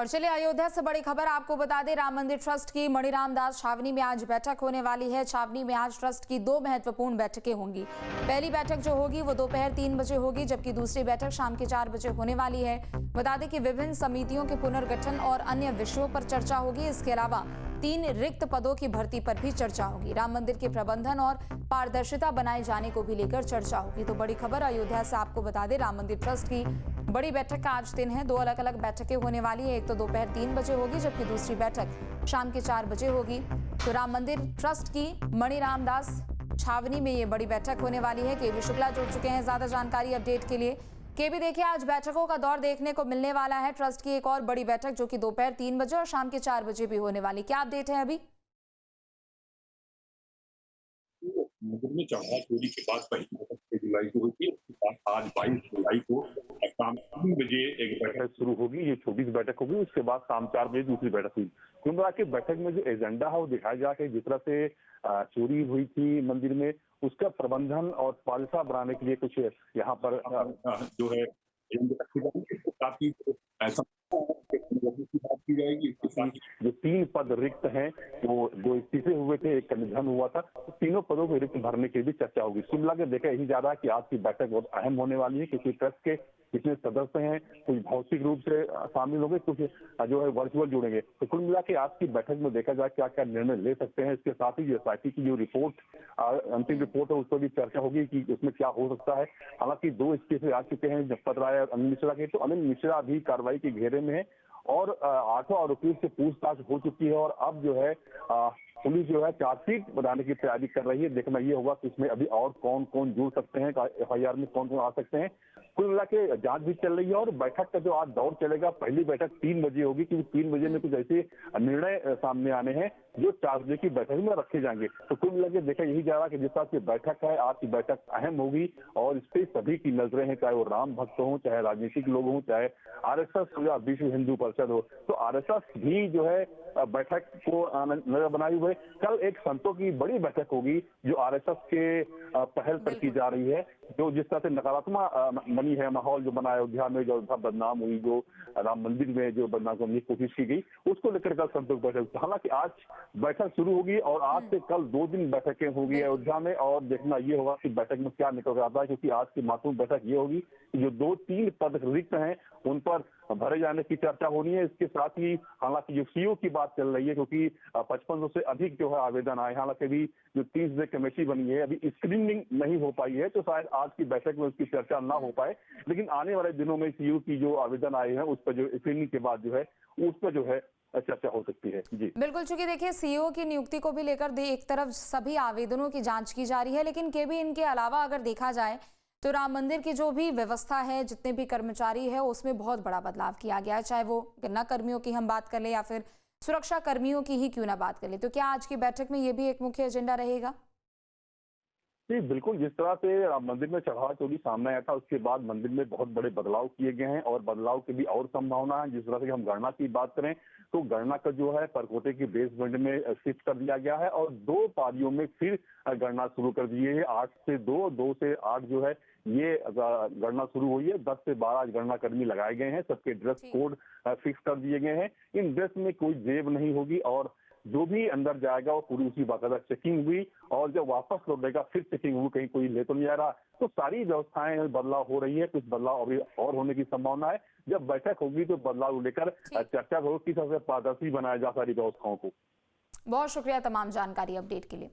और चलिए अयोध्या से बड़ी खबर आपको बता दें, राम मंदिर ट्रस्ट की मणिराम दास छावनी में आज बैठक होने वाली है। छावनी में आज ट्रस्ट की 2 महत्वपूर्ण बैठकें होंगी। पहली बैठक जो होगी वो दोपहर 3 बजे होगी, जबकि दूसरी बैठक शाम के 4 बजे होने वाली है। बता दें कि विभिन्न समितियों के पुनर्गठन और अन्य विषयों पर चर्चा होगी। इसके अलावा 3 रिक्त पदों की भर्ती पर भी चर्चा होगी। राम मंदिर के प्रबंधन और पारदर्शिता बनाए जाने को भी लेकर चर्चा होगी। तो बड़ी खबर अयोध्या से आपको बता दें, राम मंदिर ट्रस्ट की बड़ी बैठक का आज दिन है। 2 अलग अलग बैठकें होने वाली है। एक तो दोपहर 3 बजे होगी, जबकि दूसरी बैठक शाम के 4 बजे होगी। तो राम मंदिर ट्रस्ट की मणिराम दास छावनी में ये बड़ी बैठक होने वाली है। केबी शुक्ला जुड़ चुके हैं ज्यादा जानकारी अपडेट के लिए। केबी देखिए, आज बैठकों का दौर देखने को मिलने वाला है। ट्रस्ट की एक और बड़ी बैठक जो कि दोपहर 3 बजे और शाम के 4 बजे भी होने वाली, क्या अपडेट है अभी? मंदिर में चढ़ावा चोरी के बाद पहली बैठक 6 जुलाई को हुई थी। उसके बाद आज 22 जुलाई को शाम 3 बजे एक बैठक शुरू होगी। ये 24 बैठक होगी। उसके बाद शाम 4 बजे दूसरी बैठक हुई। कुल मिला के बैठक में जो एजेंडा है वो दिखाया जा कि जिस तरह से चोरी हुई थी मंदिर में, उसका प्रबंधन और पालिसा बनाने के लिए कुछ यहाँ पर जो है एजेंडे रखे जाएंगे। इसके साथ ही ऐसा की बात की जाएगी। इसके साथ जो 3 पद रिक्त हैं, वो 2 इस्तीफे हुए थे, एक का निधन हुआ था, तो तीनों पदों को रिक्त भरने की भी चर्चा होगी। कुल मिला के देखा यही जा रहा है कि आज की बैठक बहुत अहम होने वाली है, क्योंकि ट्रस्ट के कितने सदस्य हैं, कुछ भौतिक रूप से शामिल होंगे, कुछ जो है वर्चुअल जुड़ेंगे। तो कुल मिला के आज की बैठक में देखा जाए क्या क्या निर्णय ले सकते हैं। इसके साथ ही एसआईटी की जो रिपोर्ट अंतिम रिपोर्ट है उस पर भी चर्चा होगी कि उसमें क्या हो सकता है। हालांकि 2 इस्तीफे आ चुके हैं, जगपत राय और अनिल मिश्रा के, तो अनिल मिश्रा भी कार्रवाई के घेरे में है और 8 आरोपियों से पूछताछ हो चुकी है और अब जो है पुलिस जो है चार्जशीट बनाने की तैयारी कर रही है। देखना ये होगा कि इसमें अभी और कौन कौन जुड़ सकते हैं, एफआईआर में कौन कौन आ सकते हैं। कुल मिला के जांच भी चल रही है और बैठक का जो आज दौर चलेगा, पहली बैठक 3 बजे होगी, क्योंकि 3 बजे में कुछ ऐसे निर्णय सामने आने हैं जो 4 बजे की बैठक में रखे जाएंगे। तो कुल मिला के देखा यही जा रहा है कि जिस तरह की बैठक है, आज की बैठक अहम होगी और इस पे सभी की नजरें हैं, चाहे वो राम भक्त हों, चाहे राजनीतिक लोग हों, चाहे आरएसएस हो या विश्व हिंदू परिषद हो। तो आरएसएस भी जो है बैठक को नजर बनाए हुए। कल एक संतों की बड़ी बैठक होगी जो आरएसएस के पहल पर की जा रही है, जो जिस तरह से नकारात्मक बनी है माहौल जो बना अयोध्या में, जो बदनाम हुई, जो राम मंदिर में जो बदनाम करने की कोशिश की गई, उसको लेकर कल संतों की बैठक। हालांकि आज बैठक शुरू होगी और आज से कल 2 दिन बैठकें होगी अयोध्या में और देखना ये होगा कि बैठक में क्या निकल कर आता है, क्योंकि आज की महत्वपूर्ण बैठक ये होगी कि जो 2-3 पद रिक्त हैं उन पर भरे जाने की चर्चा होनी है। इसके साथ ही हालांकि जो सीओ की बात चल रही है, क्योंकि 5500 से अधिक जो है आवेदन आए, हालांकि अभी जो 30 दिन कमेटी बनी है अभी स्क्रीनिंग नहीं हो पाई है, तो शायद आज की बैठक में उसकी चर्चा ना हो पाए। लेकिन आने वाले दिनों में सीओ की जो आवेदन आए हैं उस पर जो स्क्रीनिंग के बाद जो है उस पर जो है चर्चा हो सकती है। जी बिल्कुल, चूंकि देखिए सीईओ की नियुक्ति को भी लेकर एक तरफ सभी आवेदनों की जांच की जा रही है, लेकिन के भी इनके अलावा अगर देखा जाए तो राम मंदिर की जो भी व्यवस्था है, जितने भी कर्मचारी है, उसमें बहुत बड़ा बदलाव किया गया है। चाहे वो गन्ना कर्मियों की हम बात कर ले या फिर सुरक्षा कर्मियों की ही क्यों ना बात कर ले। तो क्या आज की बैठक में ये भी एक मुख्य एजेंडा रहेगा? जी बिल्कुल, जिस तरह से राम मंदिर में चढ़ावा चोरी सामने आया था, उसके बाद मंदिर में बहुत बड़े बदलाव किए गए हैं और बदलाव की भी और संभावना है। जिस तरह से हम गणना की बात करें तो गणना का जो है परकोटे के बेसमेंट में शिफ्ट कर दिया गया है और 2 पारियों में फिर गणना शुरू कर दी है। 8 से 2, 2 से 8 जो है ये गणना शुरू हुई है। 10 से 12 आज गणना कर्मी लगाए गए हैं। सबके ड्रेस कोड फिक्स कर दिए गए हैं। इन ड्रेस में कोई जेब नहीं होगी और जो भी अंदर जाएगा वो पूरी उसी बाकायदा चेकिंग हुई और जब वापस लौटेगा फिर चेकिंग हुई, कहीं कोई ले तो नहीं आ रहा। तो सारी व्यवस्थाएं बदलाव हो रही है, कुछ बदलाव अभी और होने की संभावना है। जब बैठक होगी तो बदलाव को लेकर चर्चा होगी, किस तरह से पारदर्शी बनाया जा सारी व्यवस्थाओं को। बहुत शुक्रिया तमाम जानकारी अपडेट के लिए।